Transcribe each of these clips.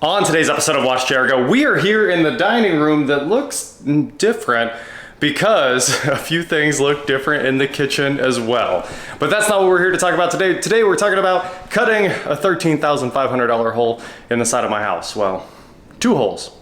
On today's episode of WatchJRGo, we are here in the dining room that looks different because a few things look different in the kitchen as well. But that's not what we're here to talk about today. Today we're talking about cutting a $13,500 hole in the side of my house. Well, two holes.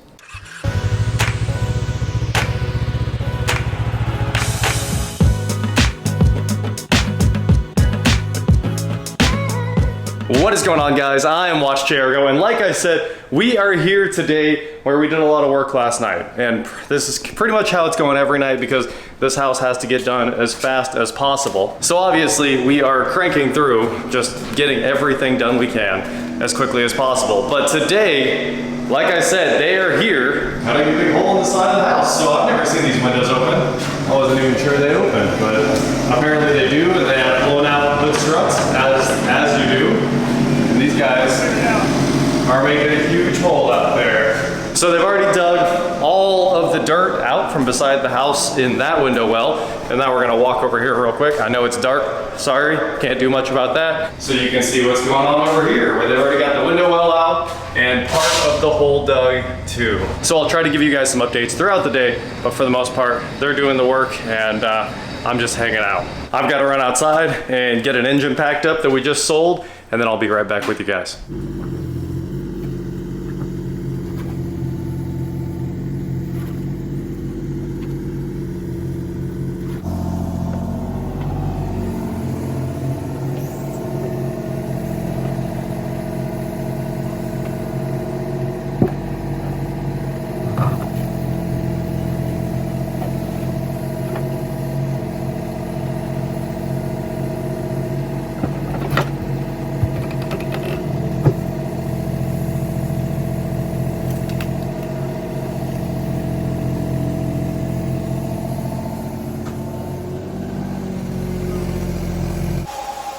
What is going on, guys? I am WatchJRGo, and like I said, we are here today where we did a lot of work last night, and this is pretty much how it's going every night because this house has to get done as fast as possible. So obviously we are cranking through, just getting everything done we can as quickly as possible. But today, like I said, they are here cutting a big hole in the side of the house. So I've never seen these windows open. I wasn't even sure they opened, but apparently they do, and they have blown out the struts as you do. And these guys are making a huge hole out there. So they've already dug all of the dirt out from beside the house in that window well, and now we're gonna walk over here real quick. I know it's dark, sorry, can't do much about that. So you can see what's going on over here, where they've already got the window well out and part of the hole dug too. So I'll try to give you guys some updates throughout the day, but for the most part, they're doing the work and I'm just hanging out. I've got to run outside and get an engine packed up that we just sold, and then I'll be right back with you guys.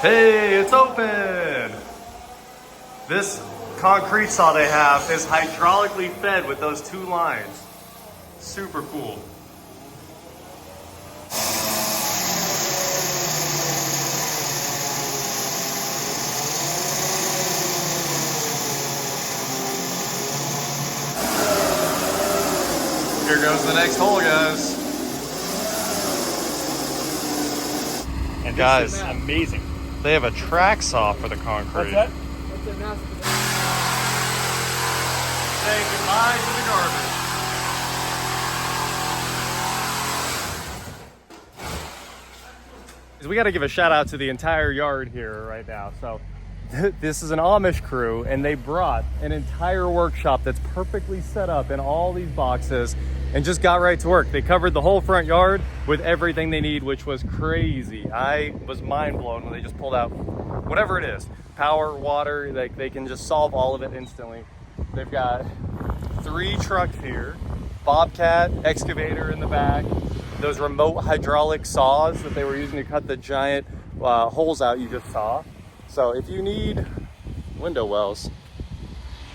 Hey, it's open! This concrete saw they have is hydraulically fed with those two lines. Super cool. Here goes the next hole, guys. And guys, this is amazing. They have a track saw for the concrete. What's that? What's that massive? Say goodbye to the garbage. We got to give a shout out to the entire yard here right now. So this is an Amish crew, and they brought an entire workshop that's perfectly set up in all these boxes and just got right to work. They covered the whole front yard with everything they need, which was crazy. I was mind blown when they just pulled out whatever it is, power, water, like they can just solve all of it instantly. They've got 3 trucks here, Bobcat, excavator in the back, those remote hydraulic saws that they were using to cut the giant holes out you just saw. So if you need window wells,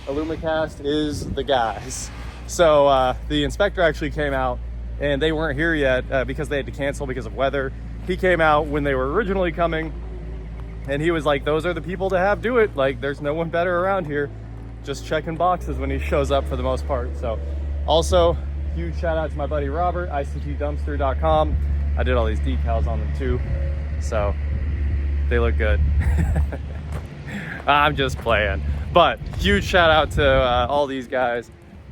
Illumicast is the guys. So the inspector actually came out, and they weren't here yet because they had to cancel because of weather. He came out when they were originally coming, and he was like, those are the people to have do it. Like, there's no one better around here just checking boxes when he shows up for the most part. So also, huge shout out to my buddy Robert, ictdumpster.com. I did all these decals on them too, so they look good. I'm just playing. But huge shout out to all these guys.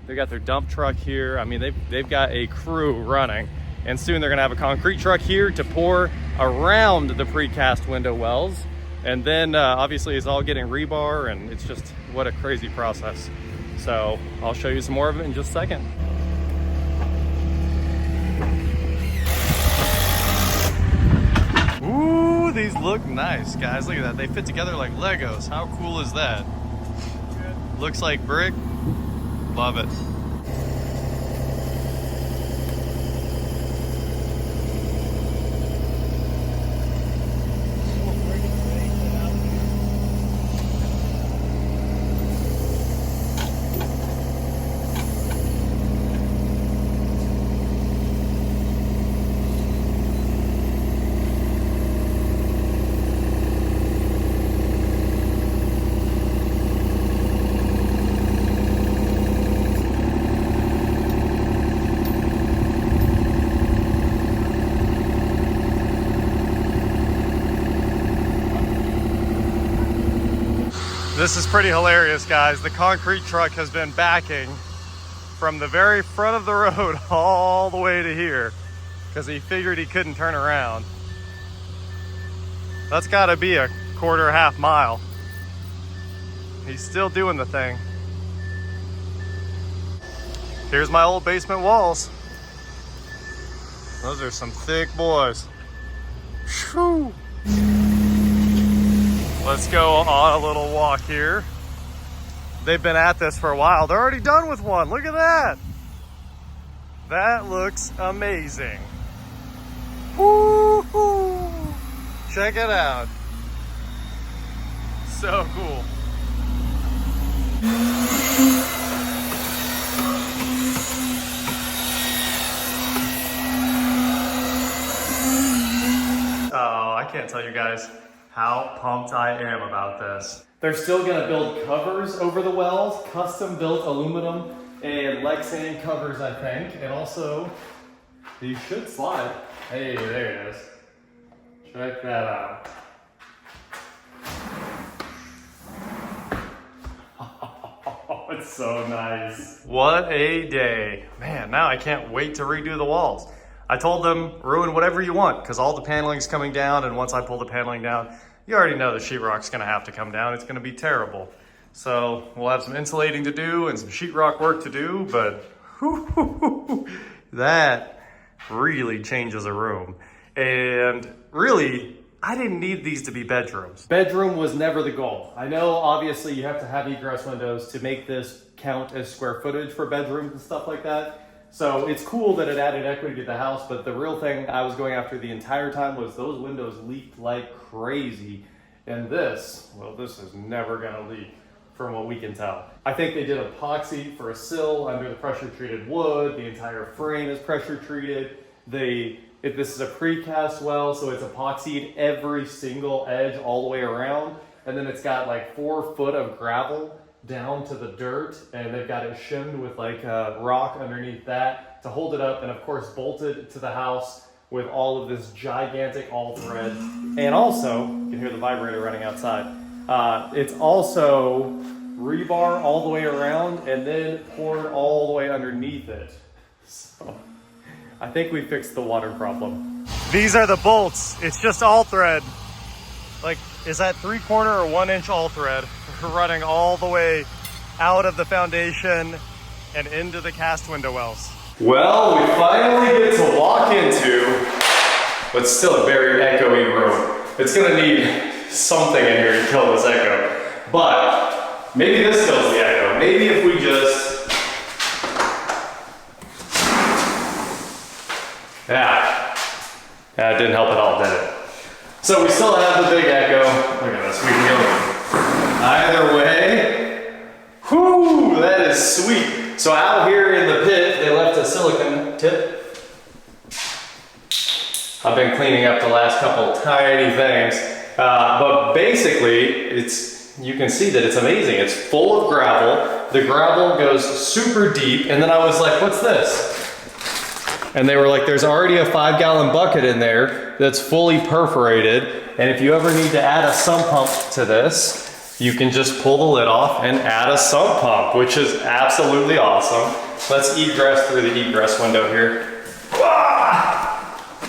They got their dump truck here. I mean, they've got a crew running, and soon they're gonna have a concrete truck here to pour around the precast window wells. And then obviously it's all getting rebar, and it's just, what a crazy process. So I'll show you some more of it in just a second. Ooh, these look nice, guys. Look at that. They fit together like Legos. How cool is that? Looks like brick. Love it. This is pretty hilarious, guys. The concrete truck has been backing from the very front of the road all the way to here because he figured he couldn't turn around. That's gotta be a quarter, half mile. He's still doing the thing. Here's my old basement walls. Those are some thick boys. Whew. Let's go on a little walk here. They've been at this for a while. They're already done with one. Look at that. That looks amazing. Woo-hoo. Check it out. So cool. Oh, I can't tell you guys how pumped I am about this. They're still gonna build covers over the wells, custom built aluminum and Lexan covers, I think. And also, these should slide. Hey, there it is. Check that out. Oh, it's so nice. What a day. Man, now I can't wait to redo the walls. I told them, ruin whatever you want, because all the paneling's coming down, and once I pull the paneling down, you already know the sheetrock's gonna have to come down. It's gonna be terrible. So we'll have some insulating to do and some sheetrock work to do, but that really changes a room. And really, I didn't need these to be bedrooms. Bedroom was never the goal. I know obviously you have to have egress windows to make this count as square footage for bedrooms and stuff like that. So it's cool that it added equity to the house, but the real thing I was going after the entire time was those windows leaked like crazy. And this, well, this is never gonna leak from what we can tell. I think they did epoxy for a sill under the pressure treated wood. The entire frame is pressure treated. This is a precast well, so it's epoxied every single edge all the way around. And then it's got like 4 foot of gravel down to the dirt, and they've got it shimmed with like rock underneath that to hold it up, and of course bolted to the house with all of this gigantic all thread. And also, you can hear the vibrator running outside. It's also rebar all the way around and then poured all the way underneath it. So I think we fixed the water problem. These are the bolts. It's just all thread. Like, is that 3/4 or 1 inch all thread running all the way out of the foundation and into the cast window wells. Well, we finally get to walk into what's still a very echoey room. It's gonna need something in here to kill this echo, but maybe this kills the echo. Maybe if we just, that didn't help at all, did it? So we still have the big echo. Look at this, we can go either way. Whoo, that is sweet. So out here in the pit, they left a silicone tip. I've been cleaning up the last couple tiny things, but basically you can see that it's amazing. It's full of gravel. The gravel goes super deep, and then I was like, what's this? And they were like, there's already a 5-gallon bucket in there that's fully perforated. And if you ever need to add a sump pump to this, you can just pull the lid off and add a sump pump, which is absolutely awesome. Let's egress through the egress window here.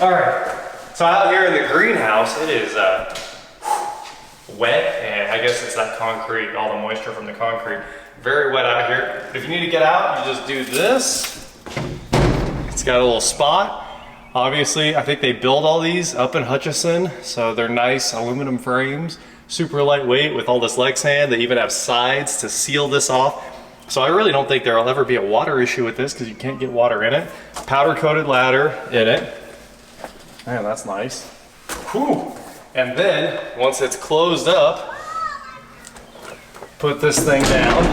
All right, so out here in the greenhouse, it is wet, and I guess it's that concrete, all the moisture from the concrete. Very wet out here. If you need to get out, you just do this. It's got a little spot. Obviously, I think they build all these up in Hutchison, so they're nice aluminum frames, super lightweight with all this Lexan. They even have sides to seal this off. So I really don't think there'll ever be a water issue with this because you can't get water in it. Powder coated ladder in it. Man, that's nice. Whew. And then, once it's closed up, put this thing down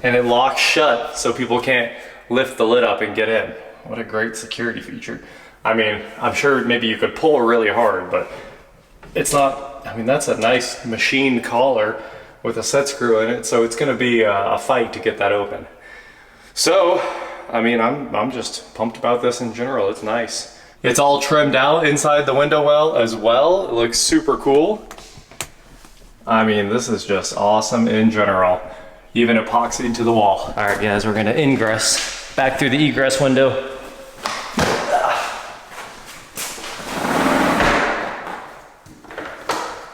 and it locks shut so people can't lift the lid up and get in. What a great security feature. I mean, I'm sure maybe you could pull really hard, but it's not, I mean, that's a nice machine collar with a set screw in it, so it's gonna be a fight to get that open. So, I mean, I'm just pumped about this in general. It's nice. It's all trimmed out inside the window well as well. It looks super cool. I mean, this is just awesome in general. Even epoxied to the wall. All right, guys, we're gonna ingress back through the egress window.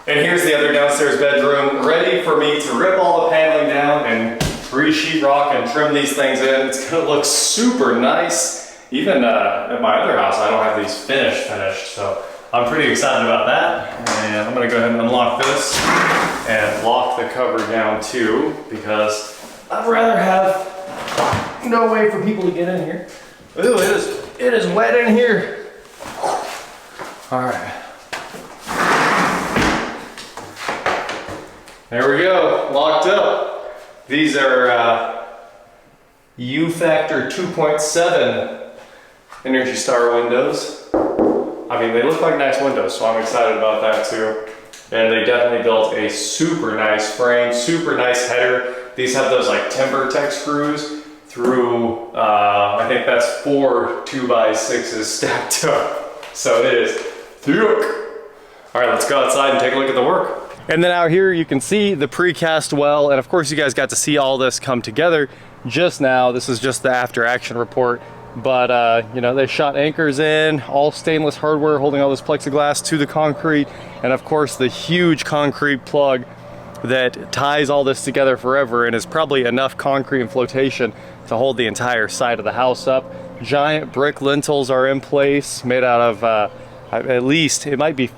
And here's the other downstairs bedroom, ready for me to rip all the paneling down and re-sheetrock and trim these things in. It's gonna look super nice. Even at my other house, I don't have these finished, so I'm pretty excited about that. And I'm gonna go ahead and unlock this and lock the cover down too, because I'd rather have no way for people to get in here. Ooh, it is wet in here. All right. There we go, locked up. These are U Factor 2.7 Energy Star windows. I mean, they look like nice windows, so I'm excited about that too. And they definitely built a super nice frame, super nice header. These have those like timber tech screws through, I think that's 4 2x6s stacked up. So it is thick. All right, let's go outside and take a look at the work. And then out here you can see the precast well, and of course you guys got to see all this come together just now. This is just the after action report, but you know, they shot anchors in, all stainless hardware holding all this plexiglass to the concrete, and of course the huge concrete plug that ties all this together forever and is probably enough concrete and flotation to hold the entire side of the house up. Giant brick lintels are in place, made out of at least, it might be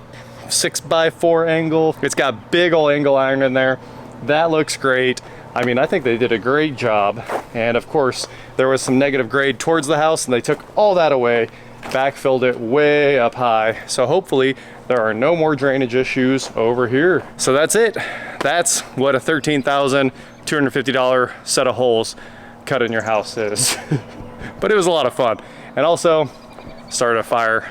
6x4 angle. It's got big old angle iron in there. That looks great. I mean, I think they did a great job. And of course, there was some negative grade towards the house and they took all that away, backfilled it way up high. So hopefully there are no more drainage issues over here. So that's it. That's what a $13,250 set of holes cut in your house is. But it was a lot of fun. And also started a fire,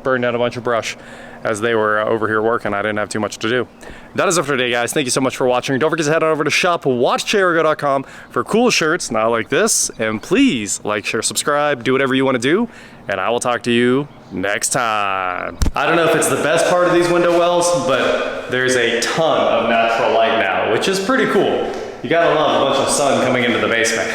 burned down a bunch of brush as they were over here working. I didn't have too much to do. That is it for today, guys. Thank you so much for watching. Don't forget to head on over to shop.WatchJRGo.com for cool shirts, not like this. And please like, share, subscribe, do whatever you want to do. And I will talk to you next time. I don't know if it's the best part of these window wells, but there's a ton of natural light now, which is pretty cool. You gotta love a bunch of sun coming into the basement.